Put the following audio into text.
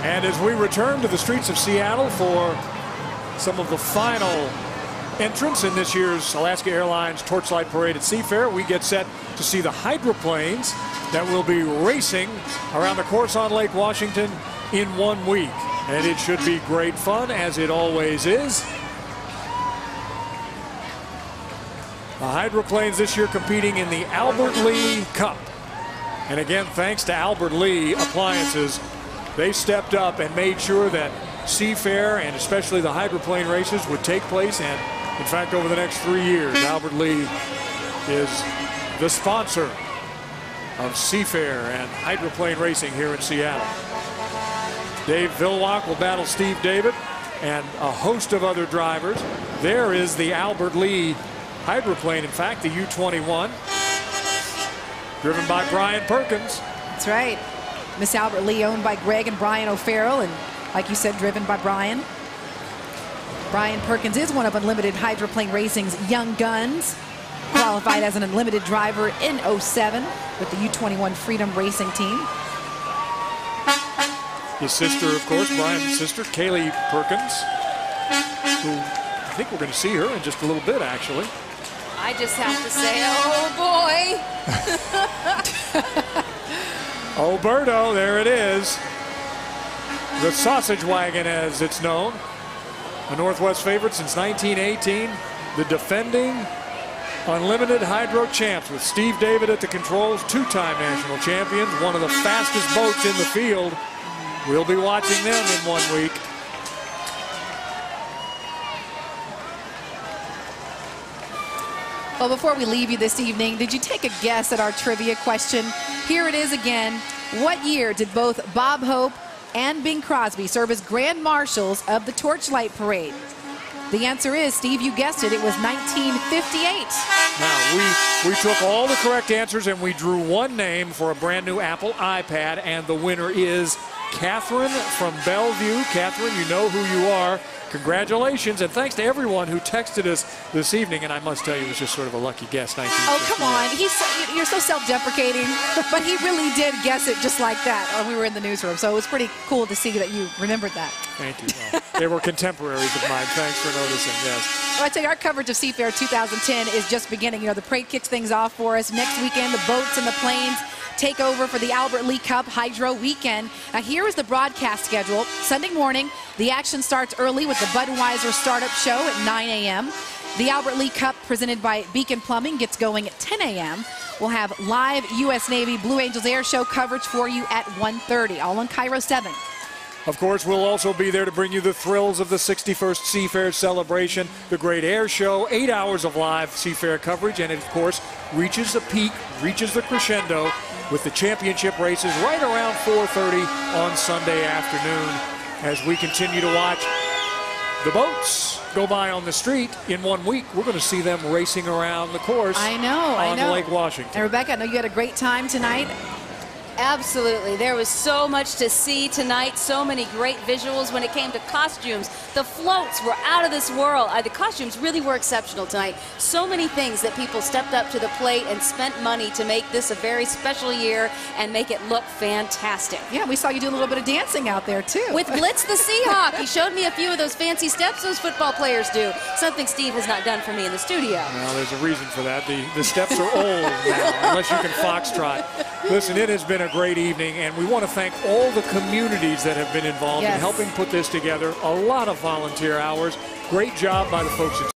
And as we return to the streets of Seattle for some of the final entrants in this year's Alaska Airlines Torchlight Parade at Seafair, we get set to see the hydroplanes that will be racing around the course on Lake Washington in 1 week. And it should be great fun, as it always is. The hydroplanes this year competing in the Albert Lee Cup. And again, thanks to Albert Lee Appliances, they stepped up and made sure that Seafair and especially the hydroplane races would take place. And in fact, over the next 3 years, Albert Lee is the sponsor of Seafair and hydroplane racing here in Seattle. Dave Villwock will battle Steve David and a host of other drivers. There is the Albert Lee hydroplane, in fact, the U-21, driven by Brian Perkins. That's right. Miss Albert Lee, owned by Greg and Brian O'Farrell, and like you said, driven by Brian. Brian Perkins is one of Unlimited Hydroplane Racing's young guns, qualified as an Unlimited driver in '07 with the U-21 Freedom Racing team. His sister, of course, Brian's sister, Kaylee Perkins, who I think we're going to see her in just a little bit, actually. I just have to say, oh boy. Alberto, there it is. The sausage wagon, as it's known. A Northwest favorite since 1918. The defending Unlimited Hydro champs with Steve David at the controls, two-time national champions, one of the fastest boats in the field. We'll be watching them in 1 week. Well, before we leave you this evening, did you take a guess at our trivia question? Here it is again. What year did both Bob Hope and Bing Crosby serve as Grand Marshals of the Torchlight Parade? The answer is, Steve, you guessed it, it was 1958. Now, we took all the correct answers and we drew one name for a brand new Apple iPad, and the winner is Catherine from Bellevue. Catherine, you know who you are. Congratulations, and thanks to everyone who texted us this evening. And I must tell you, it was just sort of a lucky guess. Oh, come on. You're so self-deprecating, but he really did guess it just like that when we were in the newsroom. So it was pretty cool to see that you remembered that. Thank you. Well, they were contemporaries of mine. Thanks for noticing, yes. Well, I tell you, our coverage of Seafair 2010 is just beginning. You know, the parade kicks things off for us. Next weekend, the boats and the planes take over for the Albert Lee Cup Hydro Weekend. Now, here is the broadcast schedule. Sunday morning, the action starts early with the Budweiser Startup Show at 9 a.m. The Albert Lee Cup, presented by Beacon Plumbing, gets going at 10 a.m. We'll have live U.S. Navy Blue Angels Air Show coverage for you at 1:30, all on Cairo 7. Of course, we'll also be there to bring you the thrills of the 61st Seafair celebration, the great air show, 8 hours of live Seafair coverage, and it, of course, reaches the peak, reaches the crescendo with the championship races right around 4:30 on Sunday afternoon as we continue to watch the boats go by on the street. In 1 week, we're going to see them racing around the course. I know. On Lake Washington. And Rebecca, I know you had a great time tonight. Absolutely. There was so much to see tonight, so many great visuals when it came to costumes. The floats were out of this world. The costumes really were exceptional tonight. So many things that people stepped up to the plate and spent money to make this a very special year and make it look fantastic. Yeah, we saw you do a little bit of dancing out there, too. With Blitz the Seahawk. He showed me a few of those fancy steps those football players do. Something Steve has not done for me in the studio. Well, there's a reason for that. The steps are old now, unless you can foxtrot. Listen, it has been a great evening, and we want to thank all the communities that have been involved in helping put this together. A lot of volunteer hours. Great job by the folks at